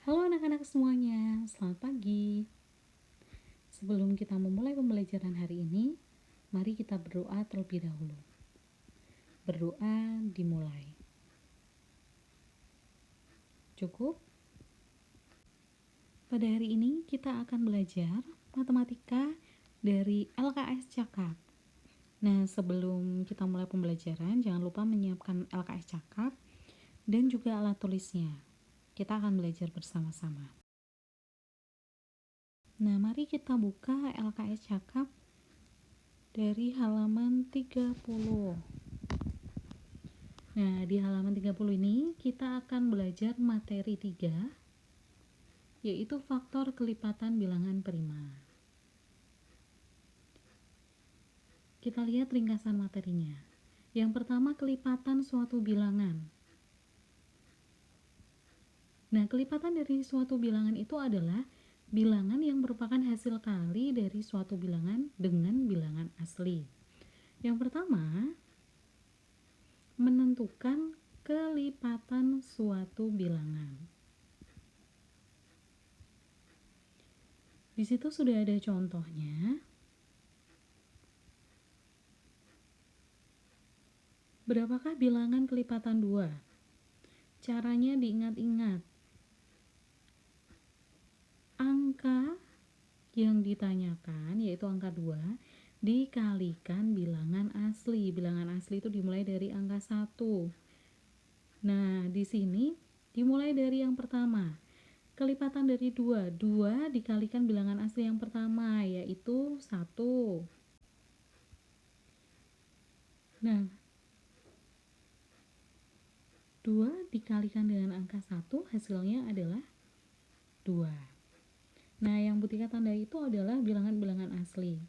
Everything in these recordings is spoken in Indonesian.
Halo anak-anak semuanya, selamat pagi. Sebelum kita memulai pembelajaran hari ini, mari kita berdoa terlebih dahulu. Berdoa dimulai. Cukup? Pada hari ini kita akan belajar matematika dari LKS Cakap. Nah, sebelum kita mulai pembelajaran, jangan lupa menyiapkan LKS Cakap dan juga alat tulisnya. Kita akan belajar bersama-sama. Nah, mari kita buka LKS Cakap dari halaman 30. Nah, di halaman 30 ini kita akan belajar materi 3, yaitu faktor kelipatan bilangan prima. Kita lihat ringkasan materinya. Yang pertama, kelipatan suatu bilangan. Nah, kelipatan dari suatu bilangan itu adalah bilangan yang merupakan hasil kali dari suatu bilangan dengan bilangan asli. Yang pertama, menentukan kelipatan suatu bilangan. Di situ sudah ada contohnya. Berapakah bilangan kelipatan 2? Caranya diingat-ingat. Angka yang ditanyakan, yaitu angka 2, dikalikan bilangan asli. Bilangan asli itu dimulai dari angka 1. Nah, di sini dimulai dari yang pertama. Kelipatan dari 2. 2 dikalikan bilangan asli yang pertama, yaitu 1. Nah, 2 dikalikan dengan angka 1 hasilnya adalah 2. Nah, yang putih tanda itu adalah bilangan-bilangan asli.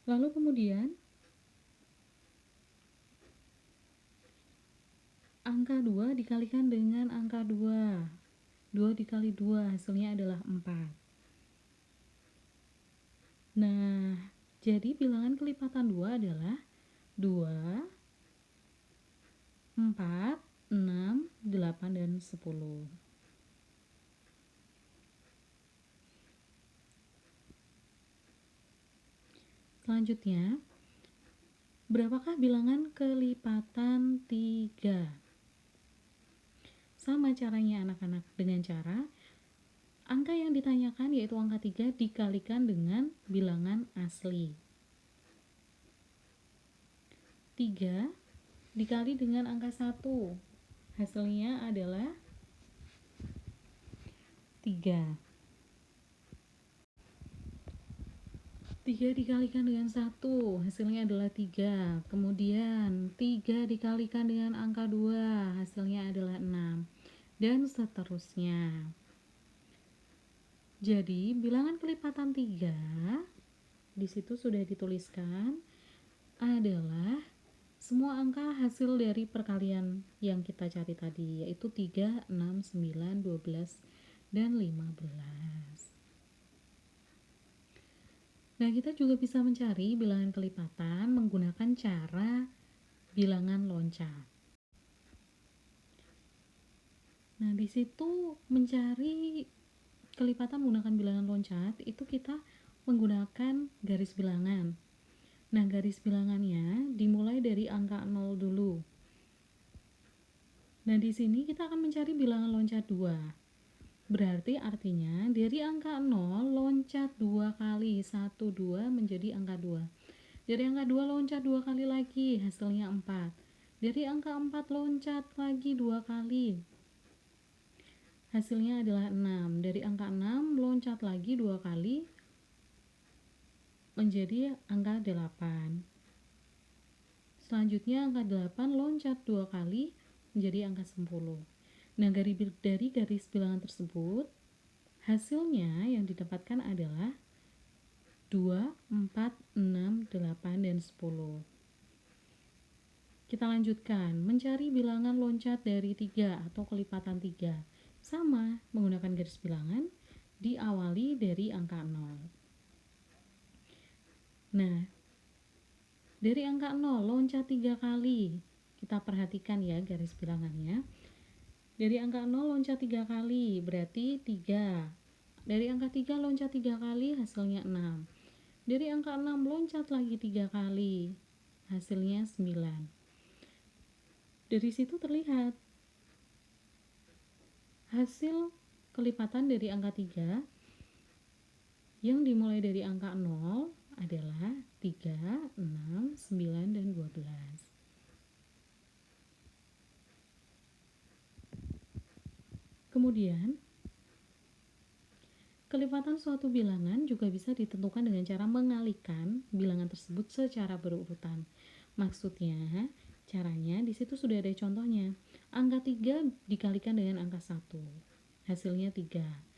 Lalu kemudian angka 2 dikalikan dengan angka 2. 2 dikali 2 hasilnya adalah 4. Nah, jadi bilangan kelipatan 2 adalah 2, 4, 6, 8, dan 10. Selanjutnya, berapakah bilangan kelipatan 3? Sama caranya anak-anak, dengan cara angka yang ditanyakan yaitu angka 3 dikalikan dengan bilangan asli. 3 dikali dengan angka 1. Hasilnya adalah 3. 3 dikalikan dengan 1, hasilnya adalah 3. Kemudian 3 dikalikan dengan angka 2, hasilnya adalah 6. Dan seterusnya. Jadi, bilangan kelipatan 3 di situ sudah dituliskan adalah semua angka hasil dari perkalian yang kita cari tadi, yaitu 3, 6, 9, 12, dan 15. Nah, kita juga bisa mencari bilangan kelipatan menggunakan cara bilangan loncat. Nah, di situ mencari kelipatan menggunakan bilangan loncat itu kita menggunakan garis bilangan. Nah, garis bilangannya dimulai dari angka 0 dulu. Nah, di sini kita akan mencari bilangan loncat 2. Berarti artinya dari angka 0 loncat 2 kali, 1, 2 menjadi angka 2. Dari angka 2 loncat 2 kali lagi, hasilnya 4. Dari angka 4 loncat lagi 2 kali, hasilnya adalah 6. Dari angka 6 loncat lagi 2 kali, menjadi angka 8. Selanjutnya angka 8 loncat 2 kali, menjadi angka 10. Nah, dari garis bilangan tersebut, hasilnya yang didapatkan adalah 2, 4, 6, 8, dan 10. Kita lanjutkan, mencari bilangan loncat dari 3 atau kelipatan 3. Sama, menggunakan garis bilangan, diawali dari angka 0. Nah, dari angka 0 loncat 3 kali. Kita perhatikan ya garis bilangannya. Dari angka 0 loncat 3 kali, berarti 3. Dari angka 3 loncat 3 kali, hasilnya 6. Dari angka 6 loncat lagi 3 kali, hasilnya 9. Dari situ terlihat hasil kelipatan dari angka 3 yang dimulai dari angka 0 adalah 3, 6, 9, dan 12. Kemudian, kelipatan suatu bilangan juga bisa ditentukan dengan cara mengalihkan bilangan tersebut secara berurutan. Maksudnya, caranya di situ sudah ada contohnya. Angka 3 dikalikan dengan angka 1. Hasilnya 3.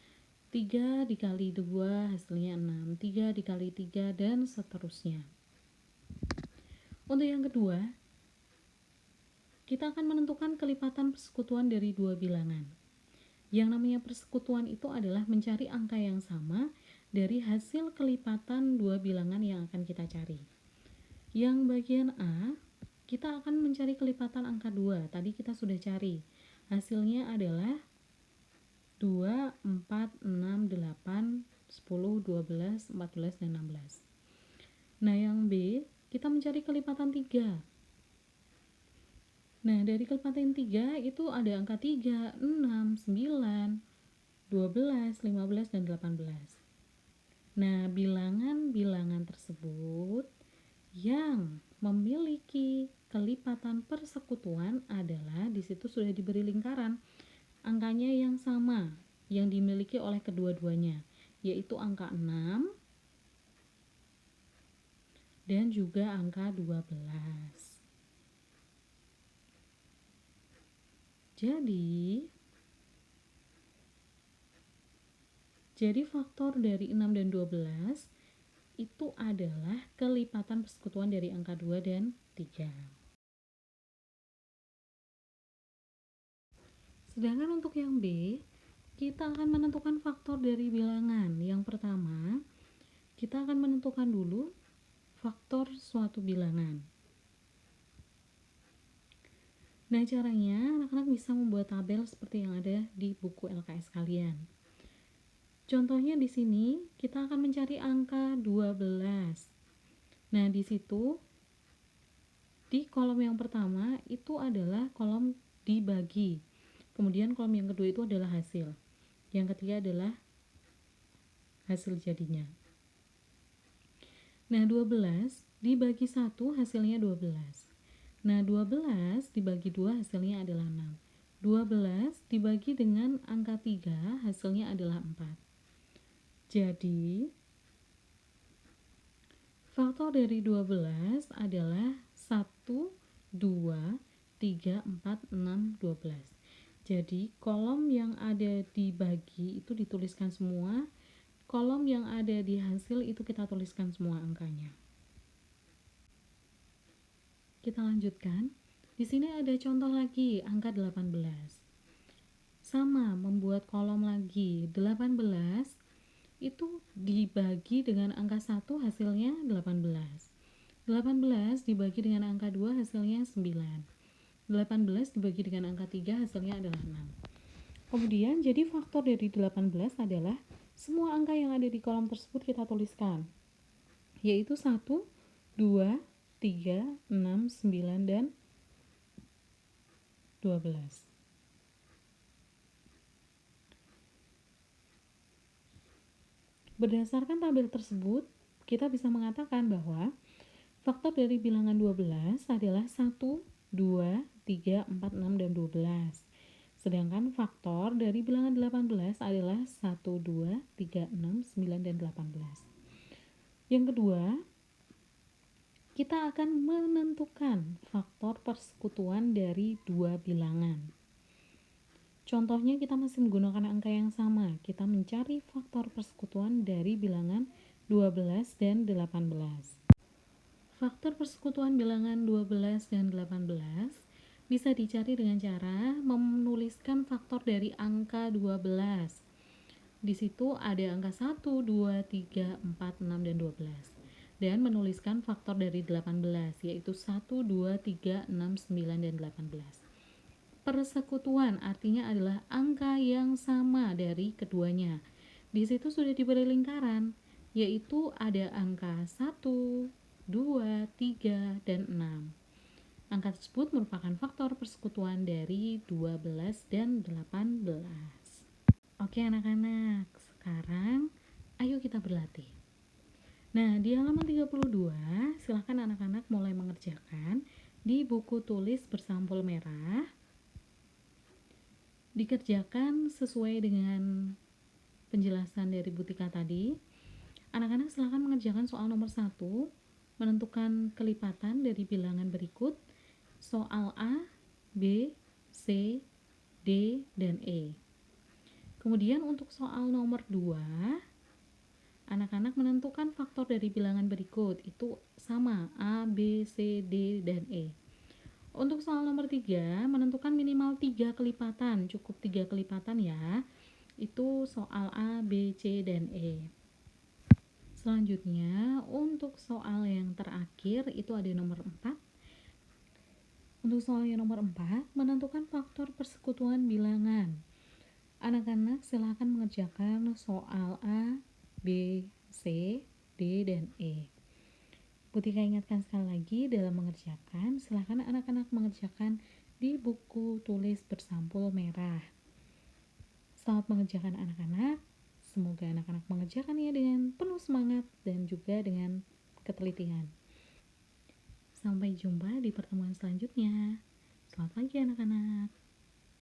3 dikali 2 hasilnya 6. 3 dikali 3 dan seterusnya. Untuk yang kedua, kita akan menentukan kelipatan persekutuan dari dua bilangan. Yang namanya persekutuan itu adalah mencari angka yang sama dari hasil kelipatan dua bilangan yang akan kita cari. Yang bagian A, kita akan mencari kelipatan angka 2. Tadi kita sudah cari. Hasilnya adalah 2, 4, 6, 8, 10, 12, 14, dan 16. Nah, yang B, kita mencari kelipatan 3. Nah, dari kelipatan 3 itu ada angka 3, 6, 9, 12, 15, dan 18. Nah, bilangan-bilangan tersebut yang memiliki kelipatan persekutuan adalah di situ sudah diberi lingkaran angkanya yang sama yang dimiliki oleh kedua-duanya, yaitu angka 6 dan juga angka 12. Jadi faktor dari 6 dan 12 itu adalah kelipatan persekutuan dari angka 2 dan 3. Sedangkan untuk yang B, kita akan menentukan faktor dari bilangan. Yang pertama, kita akan menentukan dulu faktor suatu bilangan. Nah, caranya anak-anak bisa membuat tabel seperti yang ada di buku LKS kalian. Contohnya di sini kita akan mencari angka 12. Nah, di situ di kolom yang pertama itu adalah kolom dibagi. Kemudian kolom yang kedua itu adalah hasil. Yang ketiga adalah hasil jadinya. Nah, 12 dibagi 1 hasilnya 12. Nah, 12 dibagi 2 hasilnya adalah 6. 12 dibagi dengan angka 3 hasilnya adalah 4. Jadi, faktor dari 12 adalah 1, 2, 3, 4, 6, 12. Jadi, kolom yang ada dibagi itu dituliskan semua, kolom yang ada di hasil itu kita tuliskan semua angkanya. Kita lanjutkan. Di sini ada contoh lagi, angka 18. Sama, membuat kolom lagi. 18 itu dibagi dengan angka 1 hasilnya 18. 18 dibagi dengan angka 2 hasilnya 9. 18 dibagi dengan angka 3 hasilnya adalah 6. Kemudian jadi faktor dari 18 adalah semua angka yang ada di kolom tersebut kita tuliskan, yaitu 1, 2, 3, 6, 9, dan 12. Berdasarkan tabel tersebut, kita bisa mengatakan bahwa faktor dari bilangan 12 adalah 1, 2, 3, 4, 6, dan 12. Sedangkan faktor dari bilangan 18 adalah 1, 2, 3, 6, 9, dan 18. Yang kedua, kita akan menentukan faktor persekutuan dari dua bilangan. Contohnya kita masih menggunakan angka yang sama. Kita mencari faktor persekutuan dari bilangan 12 dan 18. Faktor persekutuan bilangan 12 dan 18 bisa dicari dengan cara menuliskan faktor dari angka 12. Di situ ada angka 1, 2, 3, 4, 6, dan 12. Dan menuliskan faktor dari 18, yaitu 1, 2, 3, 6, 9, dan 18. persekutuan, artinya adalah angka yang sama dari keduanya. Di situ sudah diberi lingkaran, yaitu ada angka 1, 2, 3, dan 6. Angka tersebut merupakan faktor persekutuan dari 12 dan 18. Oke anak-anak, sekarang ayo kita berlatih. Nah, di halaman 32, silahkan anak-anak mulai mengerjakan di buku tulis bersampul merah. Dikerjakan sesuai dengan penjelasan dari Bu Tika tadi. Anak-anak silahkan mengerjakan soal nomor 1, menentukan kelipatan dari bilangan berikut. Soal A, B, C, D, dan E. Kemudian untuk soal nomor 2, anak-anak menentukan faktor dari bilangan berikut, itu sama A, B, C, D, dan E. Untuk soal nomor 3, menentukan minimal 3 kelipatan, cukup 3 kelipatan ya. Itu soal A, B, C, dan E. Selanjutnya, untuk soal yang terakhir itu ada nomor 4. Untuk soal yang nomor 4, menentukan faktor persekutuan bilangan. Anak-anak silahkan mengerjakan soal A, B, C, D, dan E. Bu Tika ingatkan sekali lagi dalam mengerjakan, silahkan anak-anak mengerjakan di buku tulis bersampul merah. Selamat mengerjakan anak-anak. Semoga anak-anak mengerjakannya dengan penuh semangat dan juga dengan ketelitian. Sampai jumpa di pertemuan selanjutnya. Selamat pagi anak-anak.